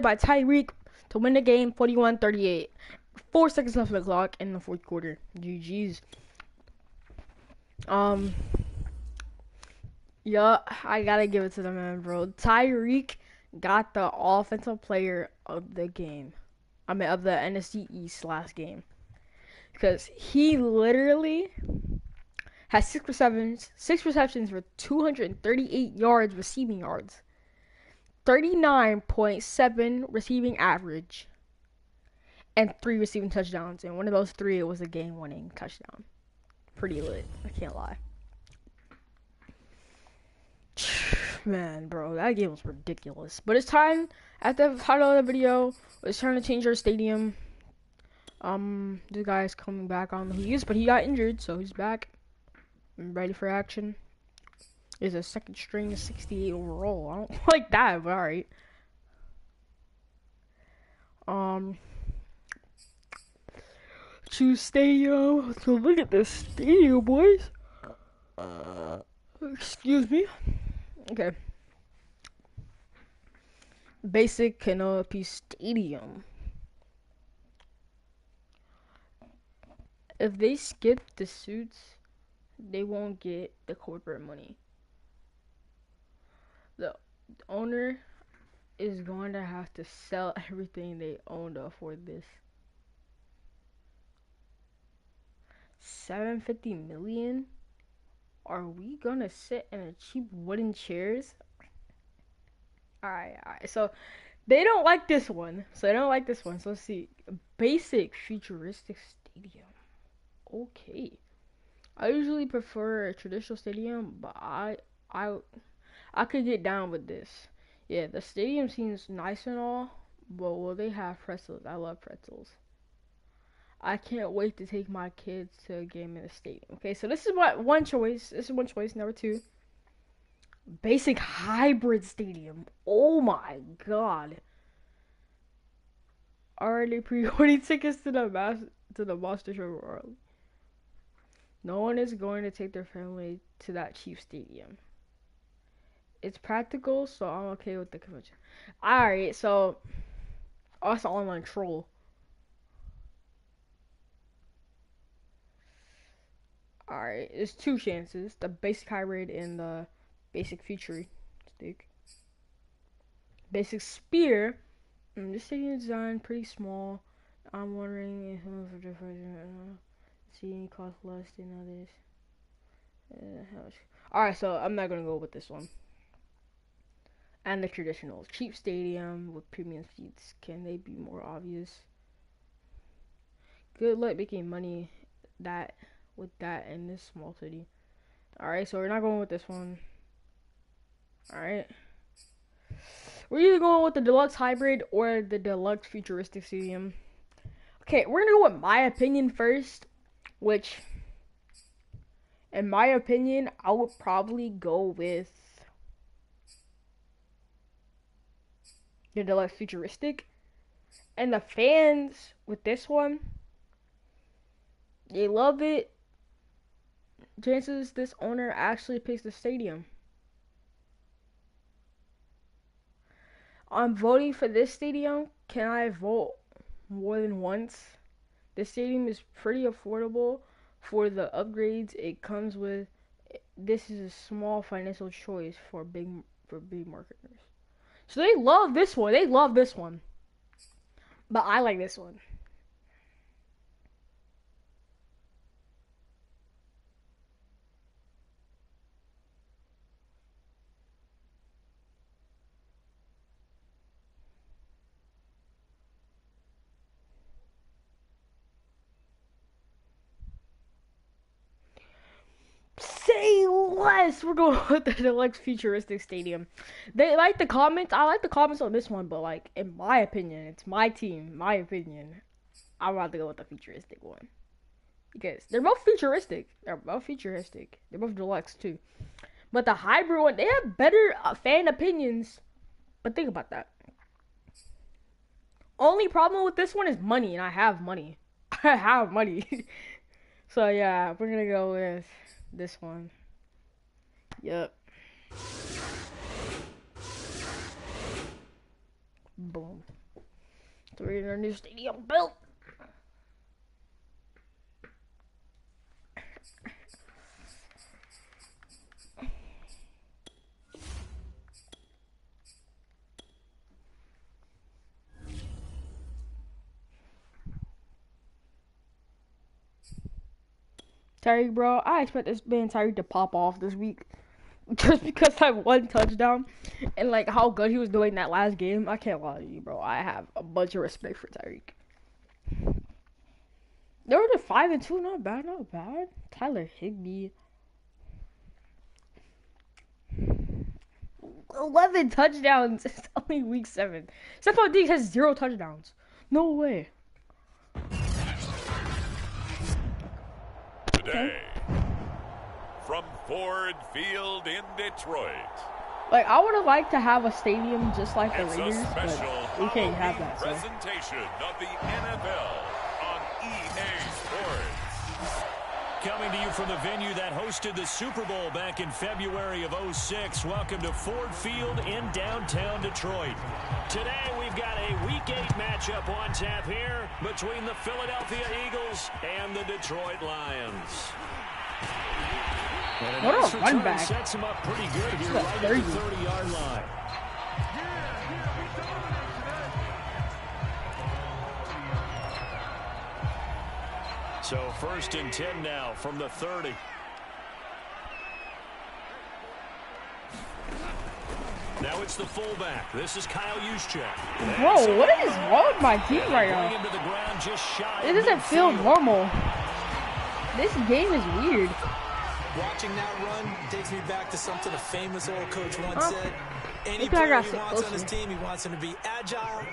by Tyreek to win the game 41-38. 4 seconds left on the clock in the fourth quarter. GG's. Yeah, I gotta give it to the man, bro. Tyreek got the offensive player of the game. I mean, of the NFC East last game. Because he literally has six receptions for 238 yards receiving yards. 39.7 receiving average. And 3 receiving touchdowns. And one of those 3, it was a game-winning touchdown. Pretty lit. I can't lie. Man, bro, that game was ridiculous. But it's time, at the title of the video, it's time to change our stadium. This guy's coming back on who he is, but he got injured, so he's back. I'm ready for action. Is a second string 68 overall. I don't like that, but alright. Choose stadium. Let's go look at this stadium, boys. Excuse me. Okay. Basic Canopy Stadium. If they skip the suits, they won't get the corporate money. The owner is going to have to sell everything they own to afford this. $750 million? Are we gonna sit in a cheap wooden chairs? Alright. So they don't like this one. So let's see. Basic futuristic stadium. Okay. I usually prefer a traditional stadium, but I could get down with this. Yeah, the stadium seems nice and all, but will they have pretzels? I love pretzels. I can't wait to take my kids to a game in the stadium. Okay, so this is one choice. Number 2. Basic hybrid stadium. Oh my god. Already pre-ordering tickets to the Monster Show World. No one is going to take their family to that cheap stadium. It's practical, so I'm okay with the convention. Alright, so us online troll. Alright, there's 2 chances. The basic hybrid and the basic futuristic. Basic spear. This stadium design pretty small. I'm wondering if for different seating costs less than others. Alright, so I'm not gonna go with this one. And the traditional cheap stadium with premium seats. Can they be more obvious? Good luck making money with that in this small city. Alright, so we're not going with this one. Alright. We're either going with the deluxe hybrid or the deluxe futuristic stadium. Okay, we're gonna go with my opinion first, which, in my opinion, I would probably go with the deluxe futuristic. And the fans with this one, they love it. Chances this owner actually picks the stadium. I'm voting for this stadium. Can I vote more than once? This stadium is pretty affordable for the upgrades it comes with. This is a small financial choice for big marketers. So they love this one. But I like this one. Say less. We're going with the deluxe futuristic stadium. They like the comments. I like the comments on this one, but like in my opinion, it's my team. My opinion, I'd rather go with the futuristic one because they're both futuristic. They're both deluxe too. But the hybrid one, they have better fan opinions. But think about that. Only problem with this one is money, and I have money. I have money. So yeah, we're gonna go with this one. Yep. Boom. So we're in our new stadium built. Tyreek, bro, I expect this man Tyreek to pop off this week. Just because I one touchdown and like how good he was doing that last game, I can't lie to you, bro. I have a bunch of respect for Tyreek. They were just 5-2, not bad, not bad. Tyler Higbee, 11 touchdowns. It's only week 7. Stephon Diggs has 0 touchdowns. No way. Today, from Ford Field in Detroit. Like, I would have liked to have a stadium just like the It's Raiders, a special but we can't have that. So. presentation of the NFL on EA Sports. Coming to you from the venue that hosted the Super Bowl back in February of '06. Welcome to Ford Field in downtown Detroit. Today we've got a Week 8 matchup on tap here between the Philadelphia Eagles and the Detroit Lions. And What a run back. Sets him up pretty good here right at the 30-yard line. So 1st and 10 now from the 30. Now it's the fullback. This is Kyle Juszczyk. Bro, what is wrong with my team right now? It doesn't feel normal. This game is weird. Watching that run takes me back to something a famous old coach once said. Any player player he he wants on his team, he wants him to be agile,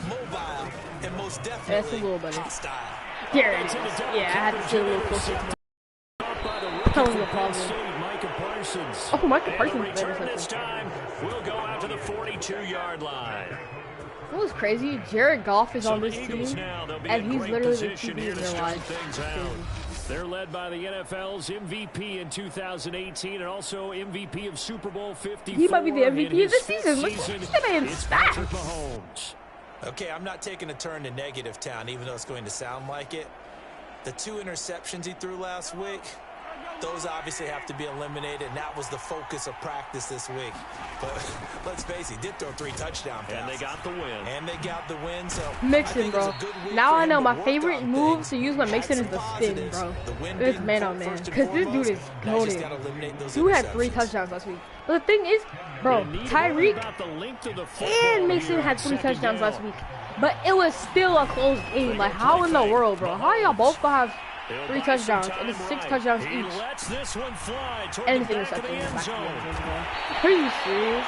mobile, and most definitely hostile. Here it is. Yeah, I had to stay a little closer to telling the problem. Oh, Micah Parsons is better. This time, we'll go out to the 42-yard line. What was crazy? Jared Goff is on this team, and he's literally the QB in their lives. They're led by the NFL's MVP in 2018 and also MVP of Super Bowl 54. He might be the MVP of the season. Look at that man's stats. Okay, I'm not taking a turn to negative town, even though it's going to sound like it. The 2 interceptions he threw last week, those obviously have to be eliminated, and that was the focus of practice this week. But let's face it, he did throw 3 touchdown passes. And they got the win. So Mixon, bro. Now I know my favorite move to use when Mixon is the spin, bro. It's man on man. Because this dude is goated. Dude had 3 touchdowns last week. But the thing is, bro, Tyreek and Mixon had 3 touchdowns last week. But it was still a close game. Like, how in the world, bro? How y'all both gonna have 3 touchdowns and it's 6 touchdowns each? Anything is like in the back of the end, bro. Are you serious?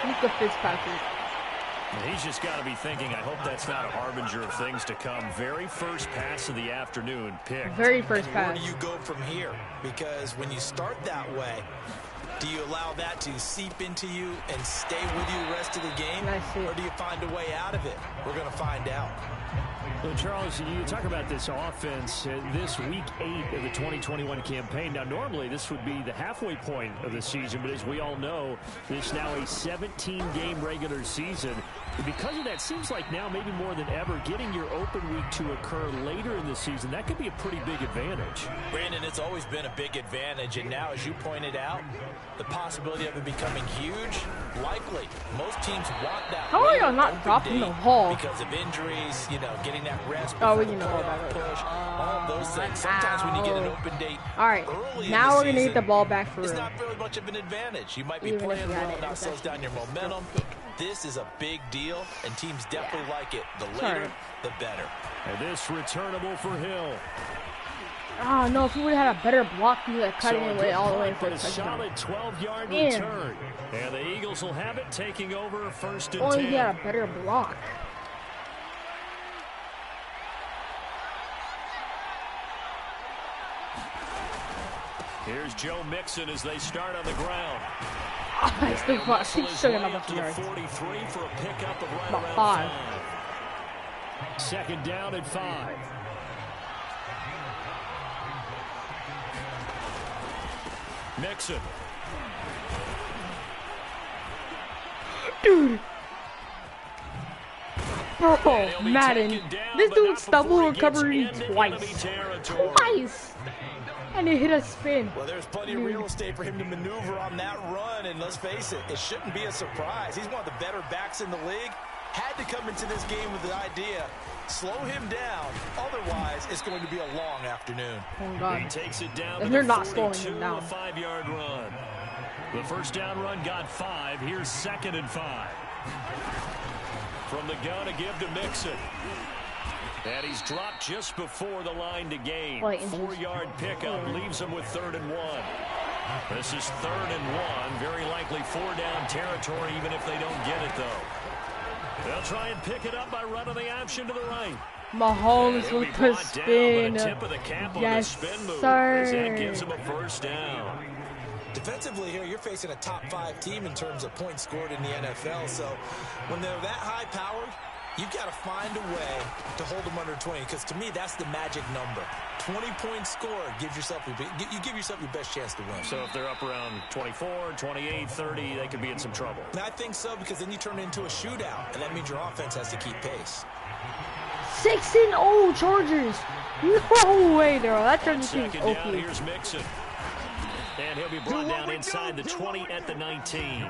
Luka Fitzpatrick. He's just got to be thinking, I hope that's not a harbinger of things to come. Very first pass of the afternoon pick. Very first pass. Where do you go from here? Because when you start that way, do you allow that to seep into you and stay with you the rest of the game? Or do you find a way out of it? We're going to find out. Well, Charles, you talk about this offense, this week 8 of the 2021 campaign. Now, normally this would be the halfway point of the season, but as we all know, this is now a 17-game regular season. Because of that, seems like now maybe more than ever, getting your open week to occur later in the season, that could be a pretty big advantage. Brandon, it's always been a big advantage, and now, as you pointed out, the possibility of it becoming huge, likely. Most teams want that. How are y'all not dropping the ball? Because of injuries, you know, getting that rest. Oh, we can know that. Push, all those things. Sometimes when you get an open date, all right, now we're going to get the ball back for real. It's not really much of an advantage. You might be playing well, now slows down your momentum. This is a big deal, and teams definitely like it. The later, the better. And this returnable for Hill. Oh, no, if he would have had a better block, he would have cut it away all the way for a solid 12-yard return. And the Eagles will have it, taking over 1st and 10. Oh, he had a better block. Here's Joe Mixon as they start on the ground. I still got 6 yards. 43 for a pickup of right about around 5. 2nd down at 5. Mixon. Dude, Bro, Madden. This dude stumble recovery twice. Twice! And it hit a spin. Well, there's plenty of real estate for him to maneuver on that run, and let's face it, it shouldn't be a surprise. He's one of the better backs in the league. Had to come into this game with the idea, slow him down, otherwise it's going to be a long afternoon. Oh God. He takes it down And to they're the not slowing 42, him down. a 5-yard run. The first down run got 5. Here's 2nd and 5. From the gun, a give to Mixon. And he's dropped just before the line to gain. 4-yard pickup leaves him with 3rd and 1. This is 3rd and 1. Very likely 4-down territory, even if they don't get it, though. They'll try and pick it up by running the option to the right. Mahomes with the spin. Tip of the cap Yes, on the spin move, sir. as that gives him a first down. Defensively here, you're facing a top 5 team in terms of points scored in the NFL. So when they're that high-powered, you've got to find a way to hold them under 20, because to me, that's the magic number. 20 points scored gives yourself you give yourself your best chance to win. So if they're up around 24, 28, 30, they could be in some trouble. And I think so, because then you turn it into a shootout, and that means your offense has to keep pace. 6-0 Chargers. No way, there. That Chargers team is Second down, OP. here's Mixon. And he'll be brought down inside the 20 at the 19.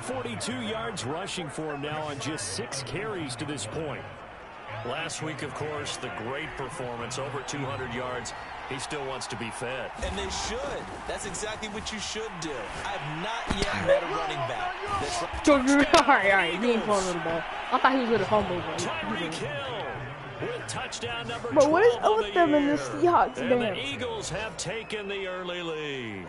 42 yards rushing for him now on just 6 carries to this point. Last week, of course, the great performance, over 200 yards. He still wants to be fed. And they should. That's exactly what you should do. I've not yet met a running back that's... All right, he ain't throwing the ball. I thought he was going to fumble. Tyreek Hill with touchdown number 12 But what is up with the them and the year. Seahawks, And man? the Eagles have taken the early lead.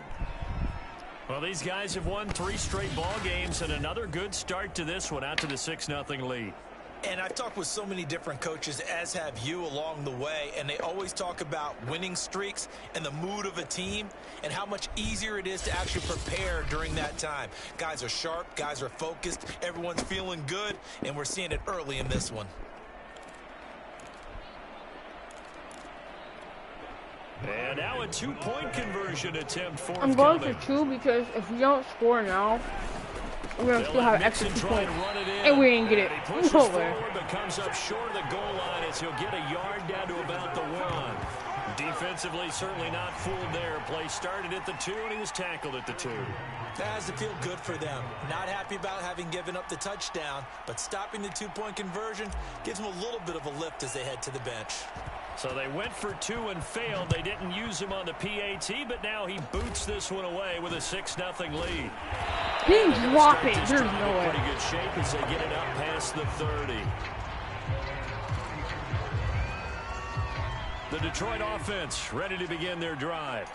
Well, these guys have won 3 straight ball games, and another good start to this one, out to the 6-0 lead. And I've talked with so many different coaches, as have you, along the way, and they always talk about winning streaks and the mood of a team and how much easier it is to actually prepare during that time. Guys are sharp, guys are focused, everyone's feeling good, and we're seeing it early in this one. And now a 2-point conversion attempt for I'm going for 2 because if we don't score now, we're going to still have extra 2 points. And we ain't get it. He pushes Nowhere. forward, but comes up short of the goal line as he'll get a yard down to about the 1. Defensively, certainly not fooled there. Play started at the 2, and he was tackled at the 2. That has to feel good for them. Not happy about having given up the touchdown, but stopping the 2-point conversion gives them a little bit of a lift as they head to the bench. So they went for 2 and failed. They didn't use him on the PAT, but now he boots this one away with a 6-0 lead. He didn't drop it. This There's drive no in way. pretty good shape as they get it up past the 30. The Detroit offense ready to begin their drive.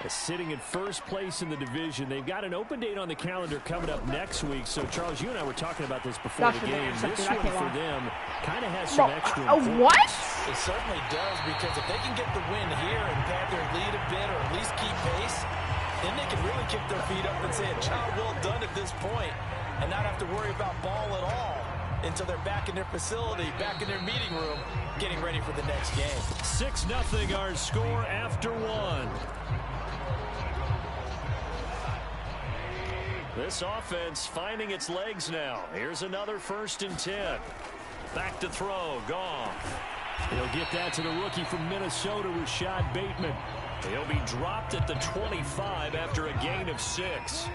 Sitting in first place in the division. They've got an open date on the calendar coming up next week. So, Charles, you and I were talking about this before That's the for them. game. Something This I one can't for lie. them kind of has some extra importance. What? It certainly does, because if they can get the win here and pad their lead a bit, or at least keep pace, then they can really kick their feet up and say a job well done at this point, and not have to worry about ball at all until they're back in their facility, back in their meeting room, getting ready for the next game. 6-0 our score after 1. This offense finding its legs now. Here's another 1st and 10. Back to throw. Goff. He'll get that to the rookie from Minnesota, Rashad Bateman. He'll be dropped at the 25 after a gain of 6.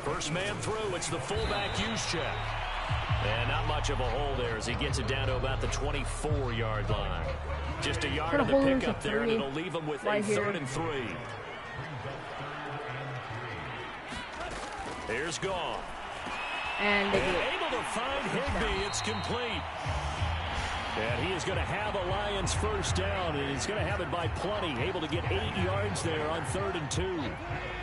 First man through. It's the fullback Juszczyk. And not much of a hole there as he gets it down to about the 24-yard line. Just a yard of the pickup there, and it'll leave him with a 3rd and 3. Here's Goff. And able to find Higbee. It's complete. And he is going to have a Lions first down, and he's going to have it by plenty. Able to get 8 yards there on 3rd and 2.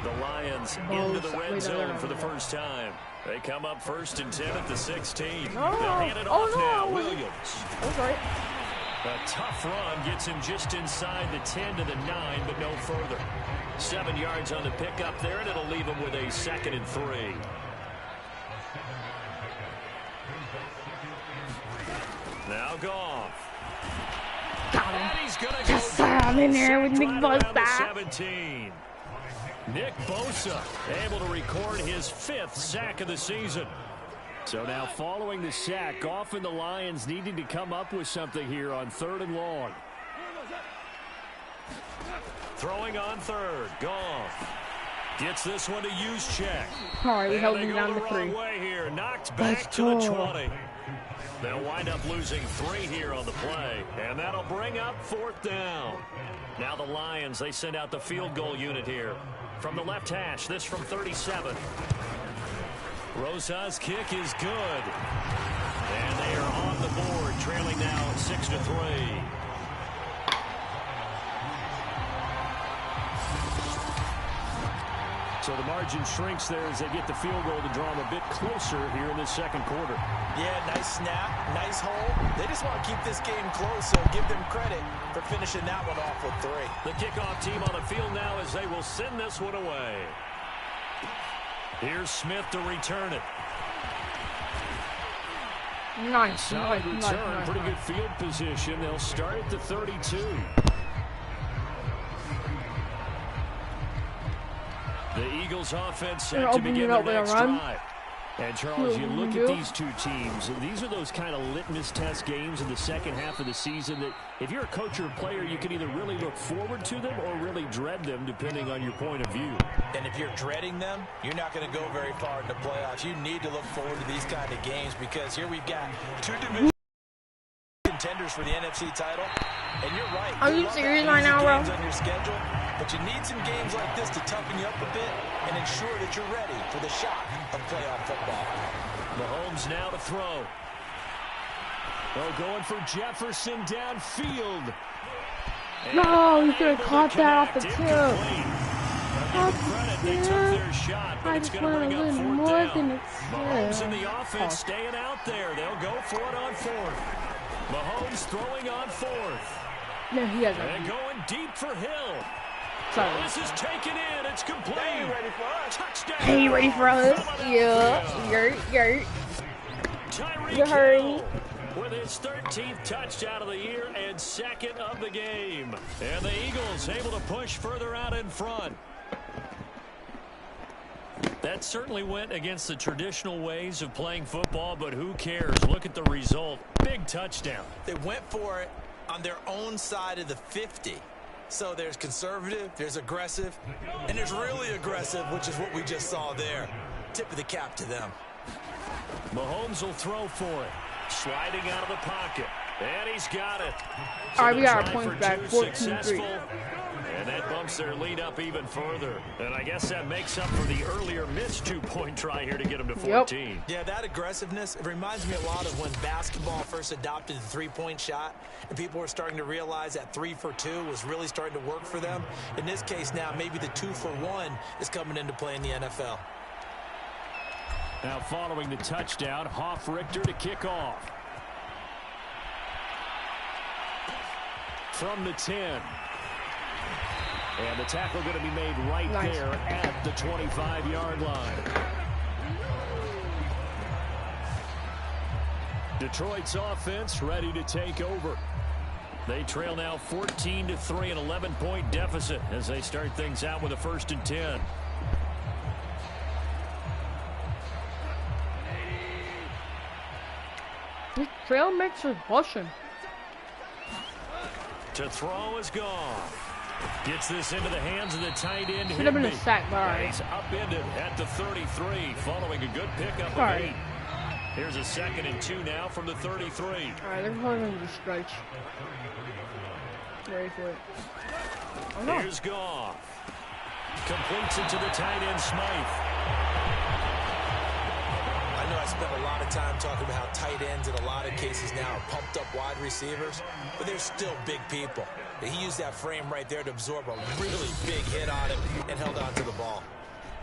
The Lions into the red zone for the first time. They come up 1st and 10 at the 16. They'll hand it off now. Williams. Okay. A tough run gets him just inside the 10 to the 9, but no further. 7 yards on the pickup there, and it'll leave him with a 2nd and 3. Now Goff. Got him. And he's going to Yes, sir. I'm in there with Nick Bosa. 17. Nick Bosa able to record his 5th sack of the season. So now following the sack, often the Lions needing to come up with something here on 3rd and long. Throwing on 3rd. Goff gets this one to Juszczyk. All right, we held him down the to 3. wrong way here. Knocked back to the 20. They'll wind up losing 3 here on the play, and that'll bring up 4th down. Now the Lions, they send out the field goal unit here. From the left hash, this from 37. Rosa's kick is good. And they are on the board, trailing now 6-3. So the margin shrinks there as they get the field goal to draw them a bit closer here in the 2nd quarter. Yeah, nice snap, nice hole. They just want to keep this game close, so give them credit for finishing that one off with 3. The kickoff team on the field now as they will send this one away. Here's Smith to return it. Nice. Solid return, pretty good field position. They'll start at the 32. The Eagles offense set to begin their next drive. And Charles, you look at these two teams, these are those kind of litmus test games in the second half of the season that if you're a coach or a player, you can either really look forward to them or really dread them depending on your point of view. And if you're dreading them, you're not going to go very far in the playoffs. You need to look forward to these kind of games because here we've got 2 division contenders for the NFC title. And you're right. Are you serious right now, bro? On your schedule, but you need some games like this to toughen you up a bit and ensure that you're ready for the shock of playoff football. Mahomes now to throw. Oh, going for Jefferson downfield. No, you could have caught that off the tip. They took their shot, but it's going to bring up 4th down. Mahomes in the offense staying out there. They'll go for it on 4th. Mahomes throwing on 4th. No, he hasn't. And going deep for Hill. Sorry. This is taken in. It's complete. Hey, you ready for us? Touchdown. Hey, you ready for us? Yeah. Yurt. Tyreek Hill with his 13th touchdown of the year and 2nd of the game. And the Eagles able to push further out in front. That certainly went against the traditional ways of playing football, but who cares? Look at the result. Big touchdown. They went for it on their own side of the 50. So there's conservative, there's aggressive, and there's really aggressive, which is what we just saw there. Tip of the cap to them. Mahomes will throw for it. Sliding out of the pocket. And he's got it. All right, we got our points back, 14-3. And that bumps their lead up even further. And I guess that makes up for the earlier missed 2-point try here to get them to 14. Yep. Yeah, that aggressiveness, it reminds me a lot of when basketball first adopted the three-point shot, and people were starting to realize that 3 for 2 was really starting to work for them. In this case now, maybe the 2 for 1 is coming into play in the NFL. Now following the touchdown, Hoff-Richter to kick off. From the 10. And the tackle going to be made right there at the 25-yard line. Detroit's offense ready to take over. They trail now 14-3, an 11-point deficit as they start things out with a 1st and 10. This trail mix is bushing. To throw is gone. Gets this into the hands of the tight end. Should have been a sack, but all right. He's upended at the 33, following a good pickup of 8. Here's a 2nd and 2 now from the 33. All right, they're probably going to stretch. Ready for it. Oh, no. Here's Goff. Completes it to the tight end, Smythe. I know I spent a lot of time talking about how tight ends in a lot of cases now are pumped up wide receivers, but they're still big people. He used that frame right there to absorb a really big hit on him and held on to the ball.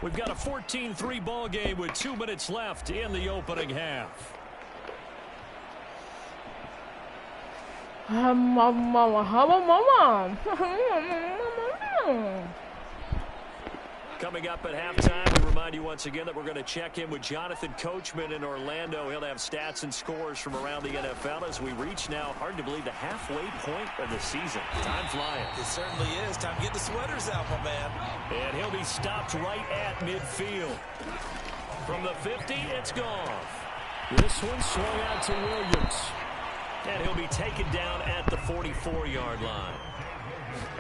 We've got a 14-3 ball game with 2 minutes left in the opening half. Coming up at halftime, we remind you once again that we're going to check in with Jonathan Coachman in Orlando. He'll have stats and scores from around the NFL as we reach now, hard to believe, the halfway point of the season. Time flying. It certainly is. Time to get the sweaters out, my man. And he'll be stopped right at midfield. From the 50, it's gone. This one swung out to Williams. And he'll be taken down at the 44-yard line.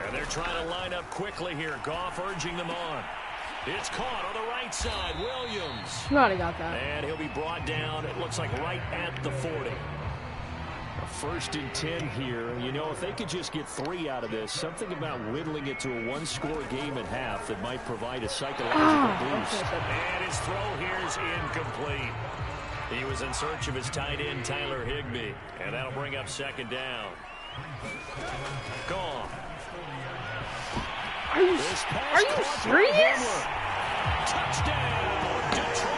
And they're trying to line up quickly here. Goff urging them on. It's caught on the right side. Williams. Might have got that. And he'll be brought down, it looks like, right at the 40. A 1st and 10 here. You know, if they could just get 3 out of this, something about whittling it to a one-score game at half that might provide a psychological boost. And his throw here is incomplete. He was in search of his tight end, Tyler Higbee. And that'll bring up 2nd down. Gone. Are you serious? Touchdown, Detroit.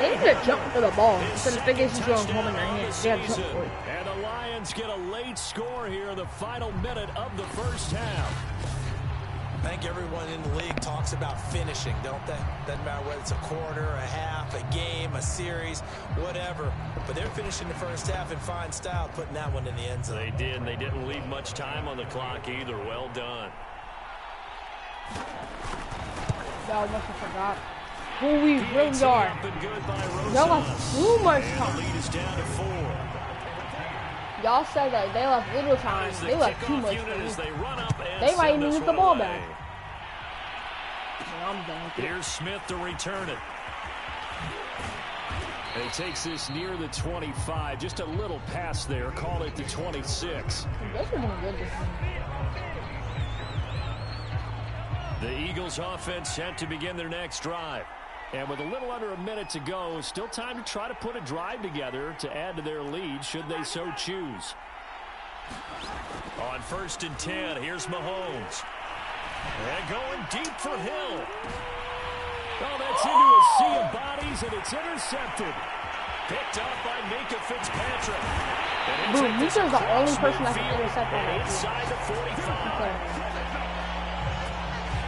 They need to jump for the ball instead of thinking she's going home in their hands. They have to jump for it. And the Lions get a late score here in the final minute of the first half. I think everyone in the league talks about finishing, don't they? Doesn't matter whether it's a quarter, a half, a game, a series, whatever. But they're finishing the first half in fine style, putting that one in the end zone. They did, and they didn't leave much time on the clock either. Well done. Y'all must have forgot who we really are. Y'all left too much time. Lead is down to 4. Y'all said that they left little time. They left too much time. They might even get the ball back. I'm done with it. Here's Smith to return it. He takes this near the 25. Just a little pass there. Call it the 26. This has been good this time. The Eagles offense set to begin their next drive. And with a little under a minute to go, still time to try to put a drive together to add to their lead should they so choose. On 1st and 10, here's Mahomes. And going deep for Hill. Oh, that's into a sea of bodies, and it's intercepted. Picked up by Minkah Fitzpatrick. Boom, Mika's the only person that can intercept that. Inside the 45.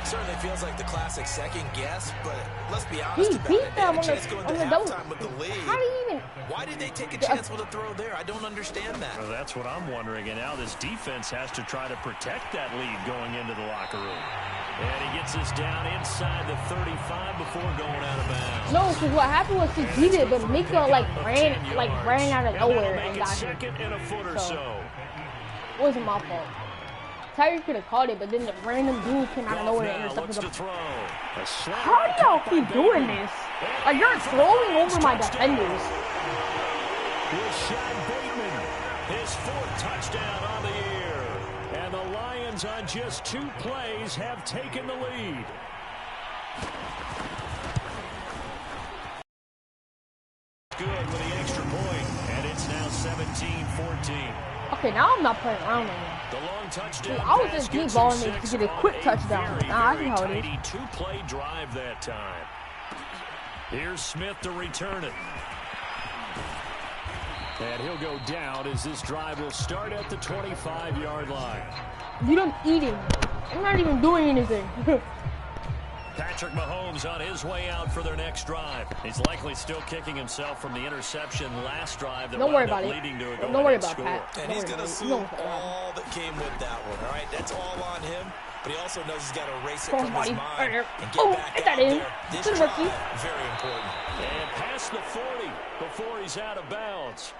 Certainly feels like the classic second guess, but let's be honest about beat it. They them had a chance on going the to double. halftime with the lead. How do you even... Why did they take a chance with a throw there? I don't understand that. Well, that's what I'm wondering. And now this defense has to try to protect that lead going into the locker room. And he gets us down inside the 35 before going out of bounds. No, because what happened was he beat it, but Mika ran out of nowhere and got him. Second and a foot or so. It wasn't my fault. Tyreek could have caught it, but then the random dude came out of nowhere and intercepted him. How do y'all keep doing this? Like, you're throwing over my defenders. Rashad Bateman, his 4th touchdown on the year. And the Lions on just 2 plays have taken the lead. Good with the extra point, and it's now 17-14. Okay, now I'm not playing around anymore. The long touchdown. I was just deep balling it to get a quick touchdown. Nah, I see how it is. 2-play drive that time. Here's Smith to return it. And he'll go down as this drive will start at the 25-yard line. You don't eat him. I'm not even doing anything. Patrick Mahomes on his way out for their next drive. He's likely still kicking himself from the interception last drive that Don't worry wound up about it. leading to a Don't worry go-ahead about score. Pat. And he's going to assume all that came with that one, all right? That's all on him, but he also knows he's got to erase it from his mind and get back out there. This drive, very important. And past the 40 before he's out of bounds.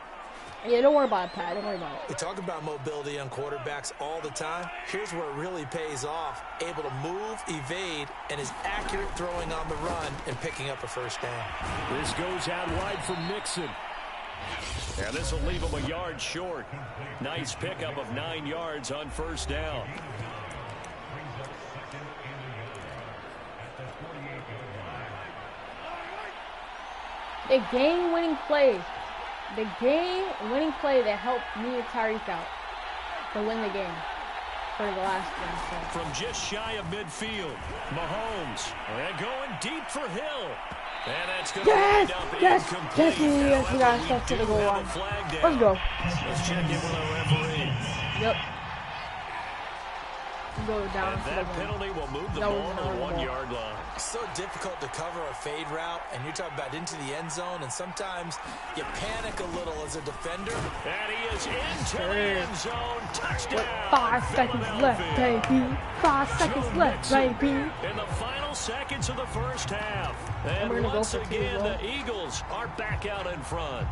Yeah, don't worry about it, Pat. Don't worry about it. We talk about mobility on quarterbacks all the time. Here's where it really pays off. Able to move, evade, and is accurate throwing on the run and picking up a first down. This goes out wide for Mixon. And this will leave him a yard short. Nice pickup of 9 yards on first down. The game-winning play. The game-winning play that helped me and Tyreek out to win the game for the last one. So. From just shy of midfield, Mahomes and going deep for Hill. And that's going to end up incomplete. Yes, we got to step to the goal line. Let's go. Let's check in with our referee. Yep. go down And to that the penalty will move the That ball was to the another 1-yard line. So difficult to cover a fade route, and you're talking about into the end zone, and sometimes you panic a little as a defender. And he is into the end zone. Touchdown. 5 seconds left, baby. 5 seconds Joe left, Mixon baby. in the final seconds of the first half. And we're gonna go once for two again, as well. the Eagles are back out in front.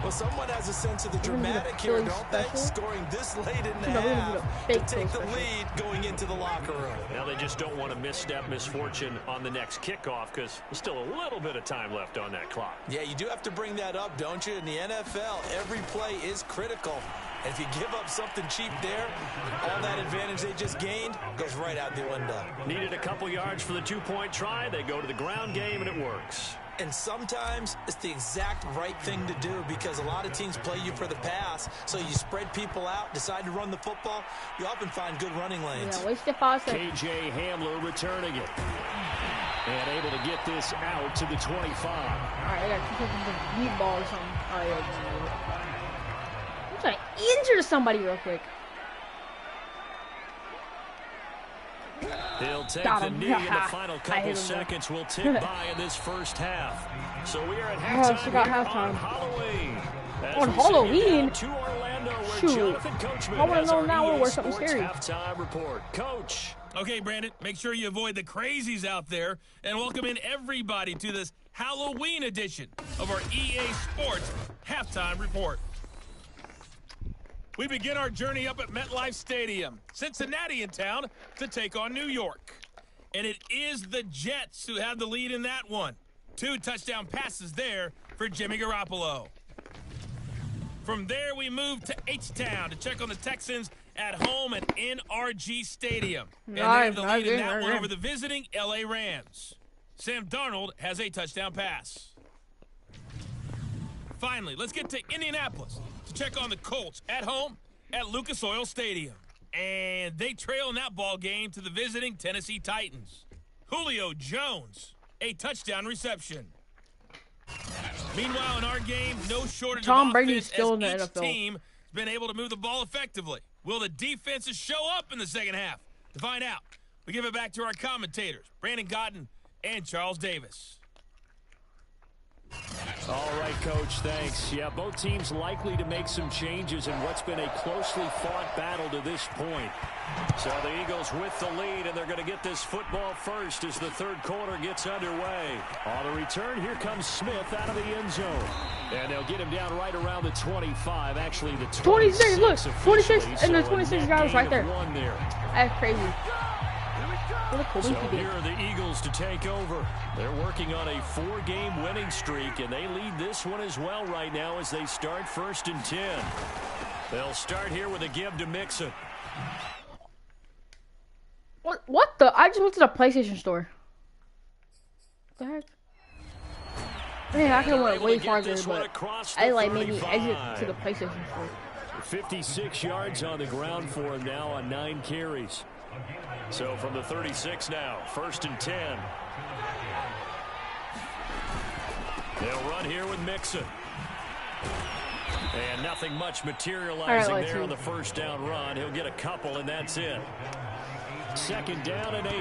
Well, someone has a sense of the We're gonna do dramatic the here, Philly don't they? special. Scoring this late in the No, we're gonna do half the to fake take the Philly special. lead going into the locker room. Now they just don't want to misstep misfortune on the next kickoff because there's still a little bit of time left on that clock. Yeah, you do have to bring that up, don't you? In the NFL, every play is critical. And if you give up something cheap there, all that advantage they just gained goes right out the window. Needed a couple yards for the 2-point try. They go to the ground game, and it works. And sometimes it's the exact right thing to do because a lot of teams play you for the pass. So you spread people out, decide to run the football, you often find good running lanes. Yeah, wasted 5 seconds. KJ Hamler returning it. And able to get this out to the 25. Alright, I got 2 seconds of deep ball or something. Oh, yeah. I'm trying to injure somebody real quick. He'll take Got the him. knee in the final I hit couple him, seconds. Will tick by in this first half. So we are at Oh, halftime, forgot here halftime. on Halloween. As On we send you Halloween? down to Orlando, where Shoot. Jonathan Coachman I wanna has know our now EA where something Sports scary. halftime report. Coach. Okay, Brandon, make sure you avoid the crazies out there and welcome in everybody to this Halloween edition of our EA Sports Halftime Report. We begin our journey up at MetLife Stadium, Cincinnati in town to take on New York. And it is the Jets who have the lead in that one. 2 touchdown passes there for Jimmy Garoppolo. From there, we move to H-Town to check on the Texans at home at NRG Stadium. And they have the lead in that one over the visiting LA Rams. Sam Darnold has a touchdown pass. Finally, let's get to Indianapolis to check on the Colts at home at Lucas Oil Stadium. And they trail in that ball game to the visiting Tennessee Titans. Julio Jones, a touchdown reception. Meanwhile, in our game, no shortage Tom of Brady's offense still in the as each NFL. team has been able to move the ball effectively. Will the defenses show up in the second half? To find out, we give it back to our commentators, Brandon Godden and Charles Davis. All right, Coach, thanks. Yeah, both teams likely to make some changes in what's been a closely fought battle to this point. So the Eagles with the lead, and they're going to get this football first as the third quarter gets underway. On the return, here comes Smith out of the end zone. And they'll get him down right around the 25, actually the 26, look, 26, officially. and the So a 26 net guy was gain right of there. 1 there. That's crazy. What a cool So thing he here did. are the Eagles to take over. They're working on a 4-game winning streak, and they lead this one as well right now as they start 1st and 10. They'll start here with a give to Mixon. What the? I just went to the PlayStation store. What the heck? Man, I could have went way farther, but I like made me exit to the PlayStation store. 56 yards on the ground for him now on 9 carries. So from the 36 now, 1st and 10. They'll run here with Mixon. And nothing much materializing let's there see. on the first down run. He'll get a couple, and that's it. 2nd down and 8.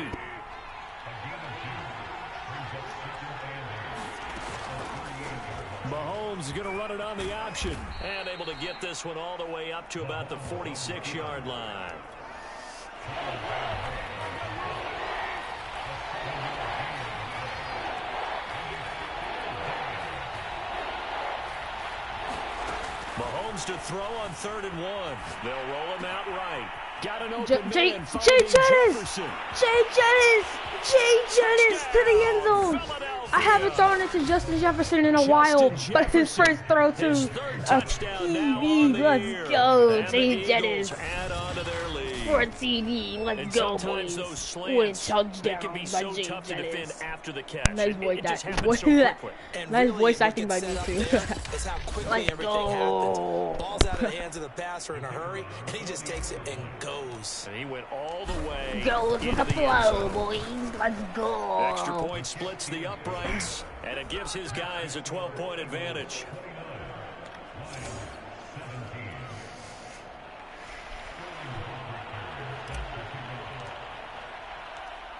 Mahomes is going to run it on the option. And able to get this one all the way up to about the 46-yard line. Mahomes to throw on 3rd and 1. They'll roll him out right. Got an open Jay man Jettis! finding Jefferson. Jay Jettis to the end zone. I haven't thrown it to Justin Jefferson in a while, but his first throw to a TV. Let's go, Jay Jettis. Add on to their lead. For a TD. Let's go, boys. What a touchdown can be by so Jay tough to defend Jettis. after the catch. Nice voice It just acting. happens so quickly. And Nice really, voice what acting by gets me set too. up there is how quickly Let's everything go. happens. Ball's out of the hands of the passer in a hurry, and he just takes it and goes. And he went all the way. Goes with into the the end flow, zone. boys. Let's go. Extra point splits the uprights, and it gives his guys a 12-point advantage.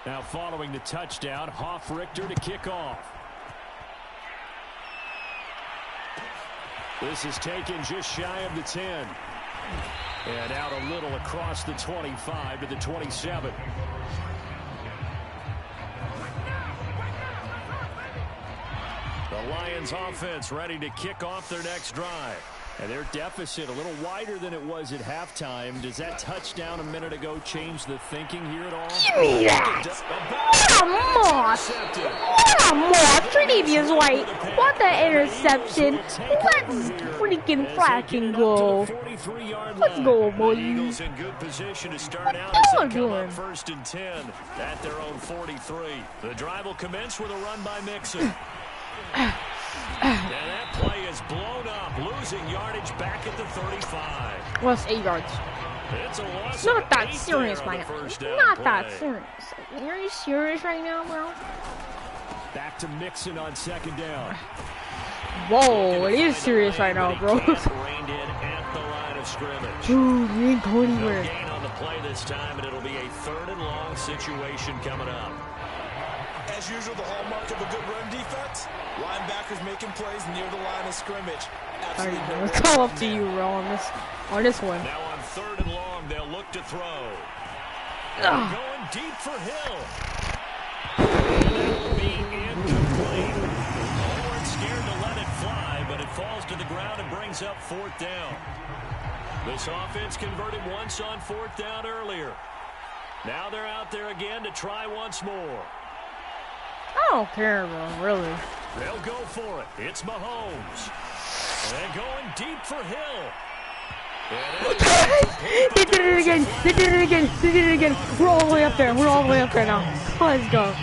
Now following the touchdown, Hofrichter to kick off. This is taken just shy of the 10. And out a little across the 25 to the 27. The Lions offense ready to kick off their next drive. And their deficit a little wider than it was at halftime. Does that touchdown a minute ago change the thinking here at all? Give me that! What a moss! Treaty right. What the interception! Let's freaking fracking go! Let's go, boys! Eagles in good position to start out What as y'all they come doing? up 1st and 10 at their own 43. The drive will commence with a run by Mixon. And that play is blown up, losing yardage back at the 35. Well, it's 8 yards. It's a loss It's not of that 8 serious, there on man. the first It's down not play. that serious. Are you serious right now, bro? Back to Mixon on 2nd down. Whoa, it is serious right now, bro. Reined in at the line of scrimmage. Dude, you ain't go No anywhere. gain on the play this time, and it'll be a 3rd and long situation coming up. As usual, the hallmark of a good run defense, linebackers making plays near the line of scrimmage. Alright, Absolutely bro. no Let's way call from up to there. you, bro, on this one. Now on 3rd and long, they'll look to throw. Ugh. Going deep for Hill. And that will be incomplete. They weren't scared to let it fly, but it falls to the ground and brings up 4th down. This offense converted once on 4th down earlier. Now they're out there again to try once more. I don't care, bro, really. They'll go for it. It's Mahomes. And going deep for Hill. They did it again. They did it again. They did it again. We're all the way up there. We're all the way up there now. Let's go.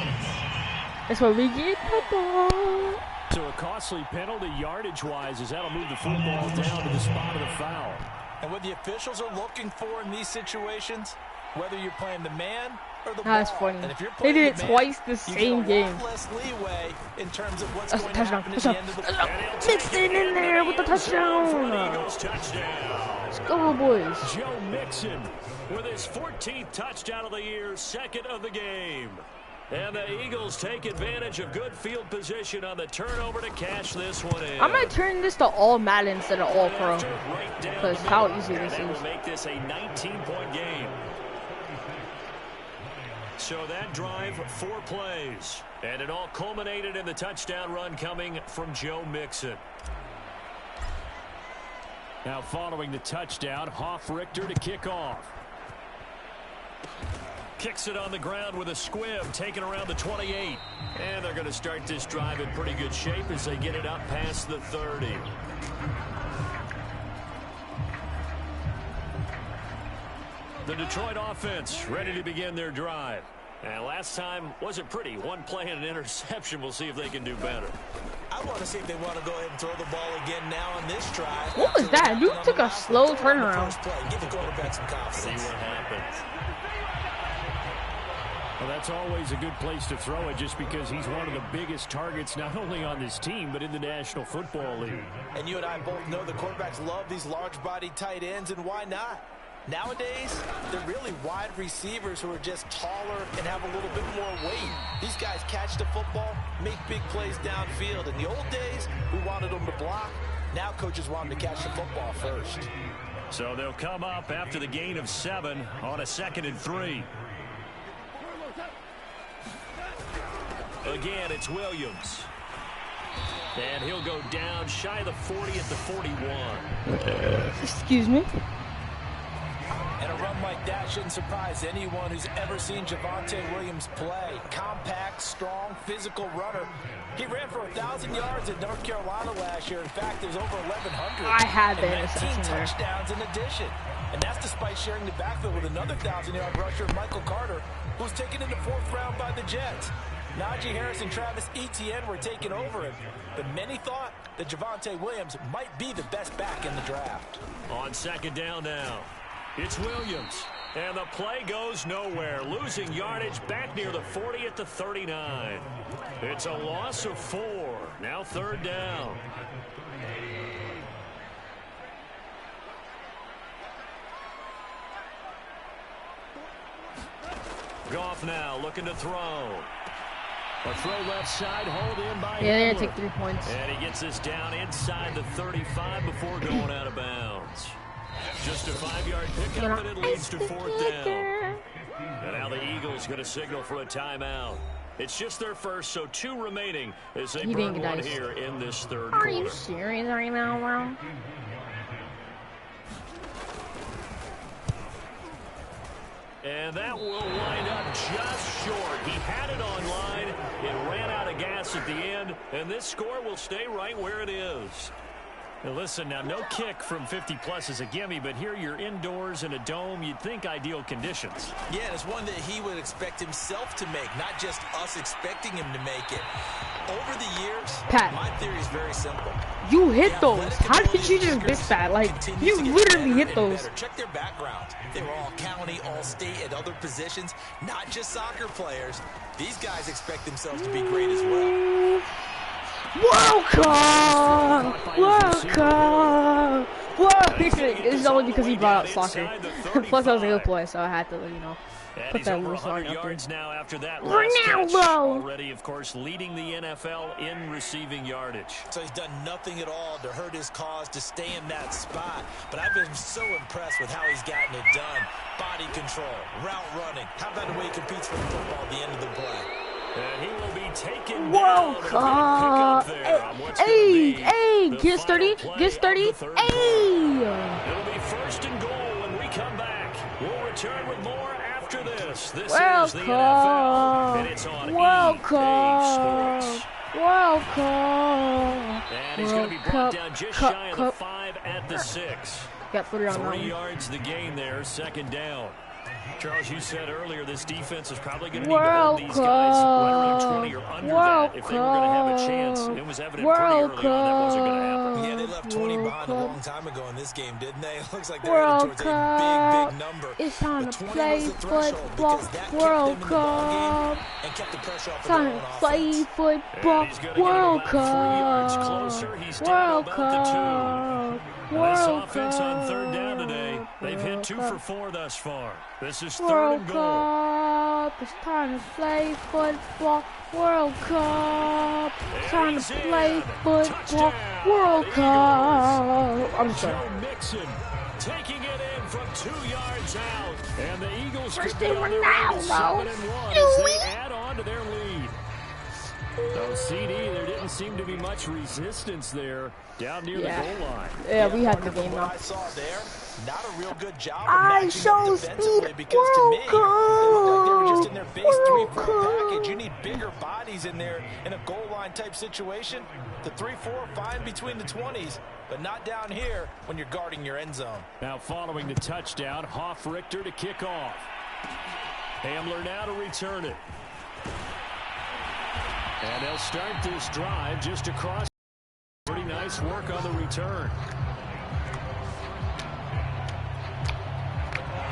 That's what we get, Papa. So a costly penalty yardage-wise as that'll move the football down to the spot of the foul. And what the officials are looking for in these situations, whether you're playing the man or the That's ball. funny. And if you're They playing did it the man, twice the you same get a game. lot less leeway in terms of what's That's a going to touchdown. happen at Touchdown. the end of the Touchdown. Mixon in there with the touchdown. Eagles touchdown. Let's go, boys. Joe Mixon with his 14th touchdown of the year, 2nd of the game. And the Eagles take advantage of good field position on the turnover to cash this one in. I might turn this to all Madden instead of all Pro. Right down Because the how middle. easy And this that is. will make this a 19-point game. So that drive, 4 plays. And it all culminated in the touchdown run coming from Joe Mixon. Now following the touchdown, Hofrichter to kick off. Kicks it on the ground with a squib, taken around the 28. And they're going to start this drive in pretty good shape as they get it up past the 30. The Detroit offense ready to begin their drive. And last time wasn't pretty. One play and an interception. We'll see if they can do better. I want to see if they want to go ahead and throw the ball again now on this drive. What was that? Dude took a slow turnaround. Give the quarterback some See confidence. what happens. Well, that's always a good place to throw it just because he's one of the biggest targets not only on this team but in the National Football League. And you and I both know the quarterbacks love these large-bodied tight ends, and why not? Nowadays, they're really wide receivers who are just taller and have a little bit more weight. These guys catch the football, make big plays downfield. In the old days, we wanted them to block. Now coaches want them to catch the football first. So they'll come up after the gain of 7 on a 2nd and 3. Again, it's Williams. And he'll go down shy of the 40 at the 41. Excuse me. And a run like that shouldn't surprise anyone who's ever seen Javonte Williams play. Compact, strong, physical runner. He ran for 1,000 yards in North Carolina last year. In fact, there's over 1,100. I had the and 19 interception there. touchdowns in addition. And that's despite sharing the backfield with another 1,000-yard rusher, Michael Carter, who was taken in the 4th round by the Jets. Najee Harris and Travis Etienne were taking over him. But many thought that Javonte Williams might be the best back in the draft. On 2nd down now, it's Williams. And the play goes nowhere. Losing yardage back near the 40 at the 39. It's a loss of 4. Now 3rd down. Goff now looking to throw. A throw left side, hold in by Yeah, they're Hamler. gonna take 3 points. And he gets this down inside the 35 before going out of bounds. Just a 5-yard pickup, and it leads to 4th down. And now the Eagles going to signal for a timeout. It's just their first, so 2 remaining as they burn one here in this 3rd quarter. Are you serious right now, bro? And that will wind up just short. He had it on line. It ran out of gas at the end, and this score will stay right where it is. Now listen, now no kick from 50-plus is a gimme, but here you're indoors in a dome. You'd think ideal conditions. Yeah, it's one that he would expect himself to make, not just us expecting him to make it. Over the years, Pat, my theory is very simple. You hit those. How did you just miss that? Like, you literally hit those. Check their backgrounds. They were all county, all state, at other positions, not just soccer players. These guys expect themselves to be great as well. World Cup! World Cup! World This is only because he brought up soccer. Plus, I was a good player, so I had to, you know, put that little song up there. Now after that Ronaldo! Already, of course, leading the NFL in receiving yardage. So he's done nothing at all to hurt his cause, to stay in that spot. But I've been so impressed with how he's gotten it done. Body control, route running. How about the way he competes for the football at the end of the play? And he will be taken World Cup! Hey, get sturdy, get sturdy, hey! It'll be 1st and goal when we come back. We'll return with more after this. This World is the Cup! NFL, and it's on World EA Cup! Sports. World Cup! And he's going to be brought down just shy of the 5 at the 6. Got 3 on 3 yards the gain there, 2nd down. Charles, you said earlier this defense is probably going to need to hold these guys right around 20 or under that if they were going to have a chance. It was evident pretty early on that wasn't going to happen. Yeah, they left 20 behind a long time ago in this game, didn't they? It looks like they're headed towards a big number. It's time to play football. World Cup. And kept the pressure off the Time to play football. World Cup. World Cup. This offense on 3rd down today, they've hit 2 for 4 thus far. This is 3rd World and goal. Cup. It's time to play football. World Cup. It's time to play football. World Cup. I'm sorry. Joe Mixon taking it in from 2 yards out, and the Eagles could be Cristiano on their way to Ronaldo. 7-1 as they add on to their lead. So CD, there didn't seem to be much resistance there down near the goal line. Yeah, we had the game what now. I saw there, not a real good job of I matching show up speed. defensively because to me, they looked like they were just in their base World 3-4 Cup. package. You need bigger bodies in there in a goal line type situation. The 3-4 fine between the 20s, but not down here when you're guarding your end zone. Now following the touchdown, Hoff-Richter to kick off. Hamler now to return it. And they'll start this drive just across. Pretty nice work on the return.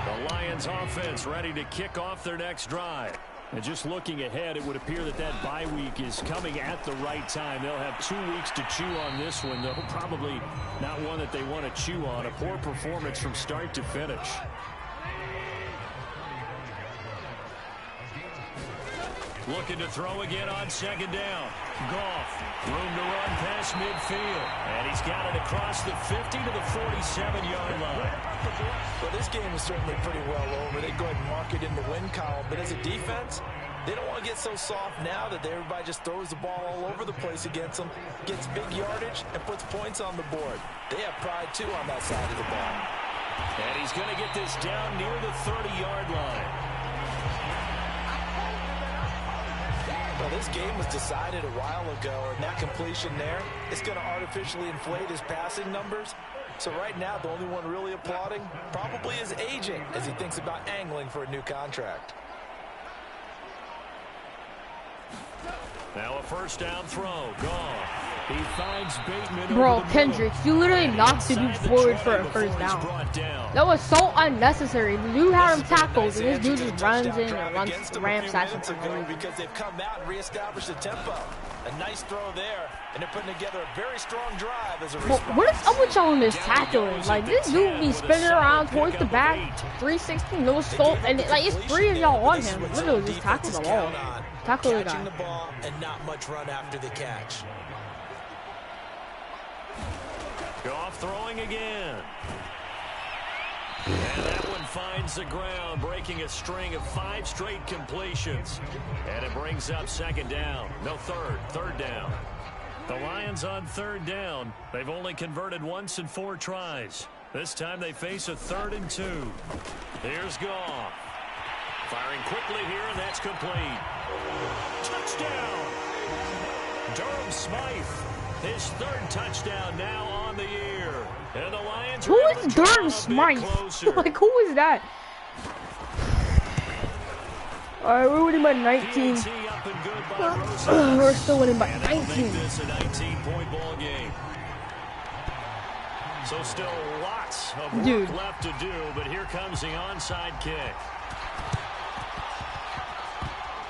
The Lions offense ready to kick off their next drive. And just looking ahead, it would appear that that bye week is coming at the right time. They'll have 2 weeks to chew on this one, though probably not one that they want to chew on. A poor performance from start to finish. Looking to throw again on 2nd down. Goff, room to run past midfield. And he's got it across the 50 to the 47-yard line. Well, this game is certainly pretty well over. They go ahead and mark it in the win column. But as a defense, they don't want to get so soft now that everybody just throws the ball all over the place against them, gets big yardage, and puts points on the board. They have pride, too, on that side of the ball. And he's going to get this down near the 30-yard line. Well, this game was decided a while ago, and that completion there, it's going to artificially inflate his passing numbers. So right now, the only one really applauding probably his agent as he thinks about angling for a new contract. Now a 1st down throw. Gone. He finds Bateman. Bro, Kendricks, you literally knocked the dude forward for a 1st down. That was so unnecessary. The dude had him tackled, and this dude just runs in and ramps at him. Because they've come out and reestablished the tempo. A nice throw there, and they're putting together a very strong drive as a Well, response. what is up with y'all in this tackling? Like, this dude be spinning around towards the back, 360, no scope, and like, it's 3 of y'all on him. Literally, just tackle the ball. Tackle the Catching guy. the ball and not much run after the catch. Goff throwing again. And that one finds the ground, breaking a string of 5 straight completions. And it brings up second down. No, third down. The Lions on third down. They've only converted once in 4 tries. This time they face a 3rd and 2. Here's Goff. Firing quickly here, and that's complete. Touchdown! Durham Smythe, his 3rd touchdown now on the year. And the Lions Who is Durham Smythe? Like, who is that? Alright, we're winning by 19. We're still winning by 19. This a 19-point ball game. So still lots of work left to do, but here comes the onside kick.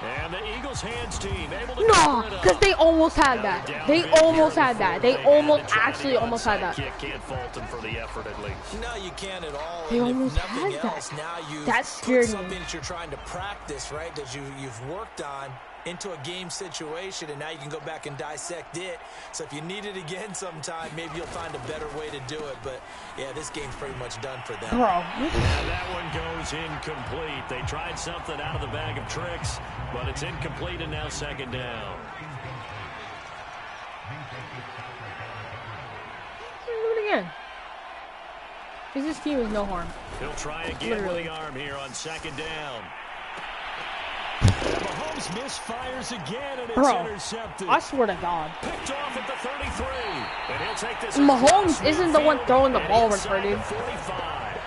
And the Eagles hands team able to No, because they almost had that. They almost had that. They almost actually almost had that. Can't fault them for the effort at least. No, you can't at all. They And if almost nothing had that. else, now you've That put scared me. something that you're trying to practice, right, that you've worked on into a game situation, and now you can go back and dissect it. So if you need it again sometime, maybe you'll find a better way to do it. But, yeah, this game's pretty much done for them. Bro. And that one goes incomplete. They tried something out of the bag of tricks, but it's incomplete and now second down. Do it again. Because this team is no harm. He'll try again Literally. with the arm here on second down. Mahomes misfires again, and it's intercepted. I swear to God. Picked off at the 33. And he'll take this Mahomes across isn't the one midfield throwing the and ball, inside retarded. the 45.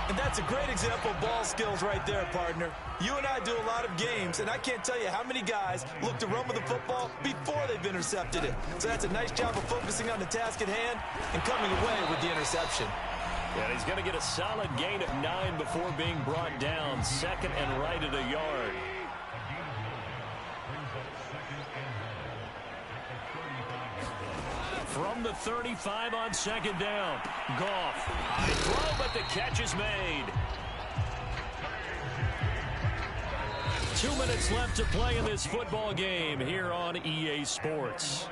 And that's a great example of ball skills right there, partner. You and I do a lot of games, and I can't tell you how many guys look to run with the football before they've intercepted it. So that's a nice job of focusing on the task at hand and coming away with the interception. And he's going to get a solid gain of 9 before being brought down. Second and right at a yard. From the 35 on second down. Goff. High throw, but the catch is made. 2 minutes left to play in this football game here on EA Sports.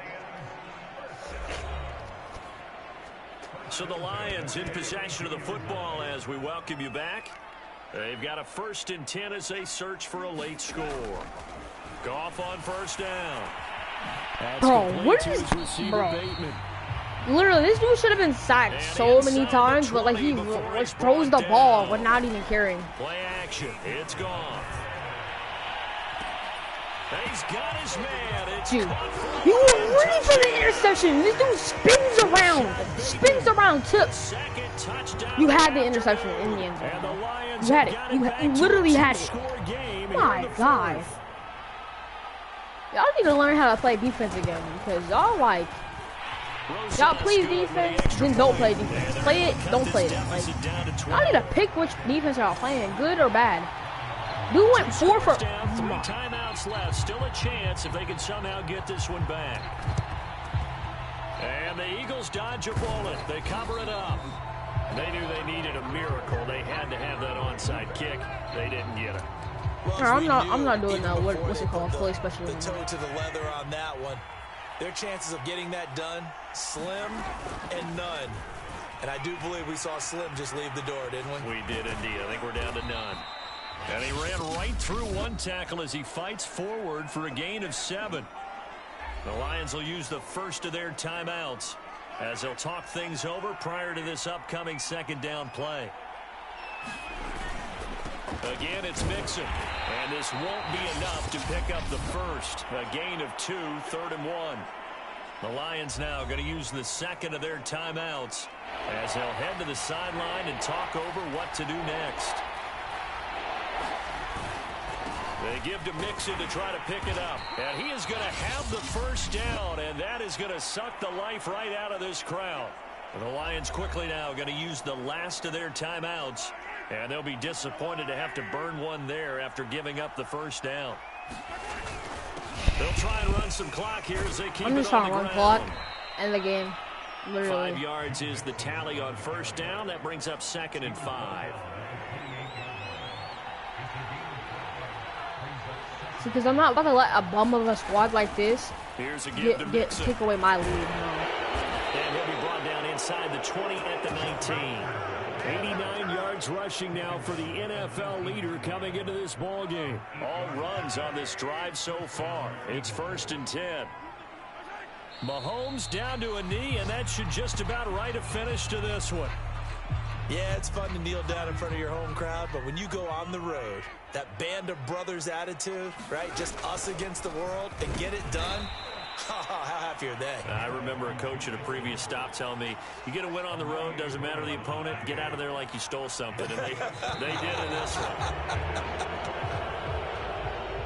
So the Lions in possession of the football as we welcome you back. They've got a 1st and 10 as they search for a late score. Goff on first down. That's Bro, complete what to is... his receiver, Bro. Bateman. Literally, this dude should have been sacked so many times, but like he throws the ball but not even caring. Play action. It's Goff. He's got his man. It's Dude, caught for he was one running for the interception. This dude spins around, tip. Second touchdown. You had the interception in the end zone. And the Lions You had have got it. You back you to literally a had it. two-score game here My in the God. fourth. Y'all need to learn how to play defense again because y'all like y'all play defense, then don't play defense. Play it, don't play it. Like y'all need to pick which defense y'all playing, good or bad. Dude went 4 for. Down, 3 timeouts left. Still a chance if they can somehow get this one back. And the Eagles dodge a bullet. They cover it up. They knew they needed a miracle. They had to have that onside kick. They didn't get it. Well, I'm not doing even that. before What's they it called? put Fully special. The toe to the leather on that one. Their chances of getting that done, slim and none. And I do believe we saw Slim just leave the door, didn't we? We did indeed. I think we're down to none. And he ran right through one tackle as he fights forward for a gain of 7. The Lions will use the first of their timeouts as they'll talk things over prior to this upcoming second down play. Again, it's Mixon. And this won't be enough to pick up the first. A gain of 2, 3rd and 1. The Lions now going to use the second of their timeouts as they'll head to the sideline and talk over what to do next. They give to Mixon to try to pick it up. And he is going to have the first down, and that is going to suck the life right out of this crowd. And the Lions quickly now going to use the last of their timeouts, and they'll be disappointed to have to burn one there after giving up the first down. They'll try and run some clock here as they keep I'm it just on trying the to run ground. clock. End the game. Literally. 5 yards is the tally on first down. That brings up 2nd and 5. Because I'm not about to let a bum of a squad like this Here's a give to Mixon. take away my lead. No. And he'll be brought down inside the 20 at the 19. 89 yards rushing now for the NFL leader coming into this ball game. All runs on this drive so far. It's 1st and 10. Mahomes down to a knee, and that should just about write a finish to this one. Yeah, it's fun to kneel down in front of your home crowd, but when you go on the road, that band of brothers attitude, right? Just us against the world and get it done. How happy are they? I remember a coach at a previous stop telling me, you get a win on the road, doesn't matter the opponent, get out of there like you stole something. And they did in this one.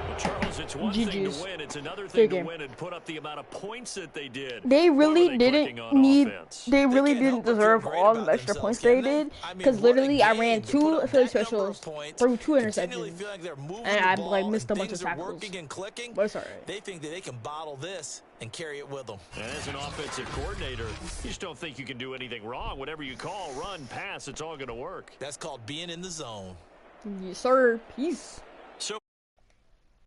Well, Charles, it's one thing GG's. to win. It's another thing to game. win and put up the amount of points that they did. They What were really they didn't clicking on need. offense? They really can't didn't help but feel deserve great all the about extra themselves, points they can they? did. I mean, Because what a literally, I game ran to 2 put up Philly that number specials, of points, threw 2 continually interceptions, feel like they're moving and the I ball, missed a and bunch of things are tackles. working and clicking. But it's alright. They think that they can bottle this and carry it with them. And as an offensive coordinator, you just don't think you can do anything wrong. Whatever you call, run, pass, it's all going to work. That's called being in the zone. Yes, sir. Peace.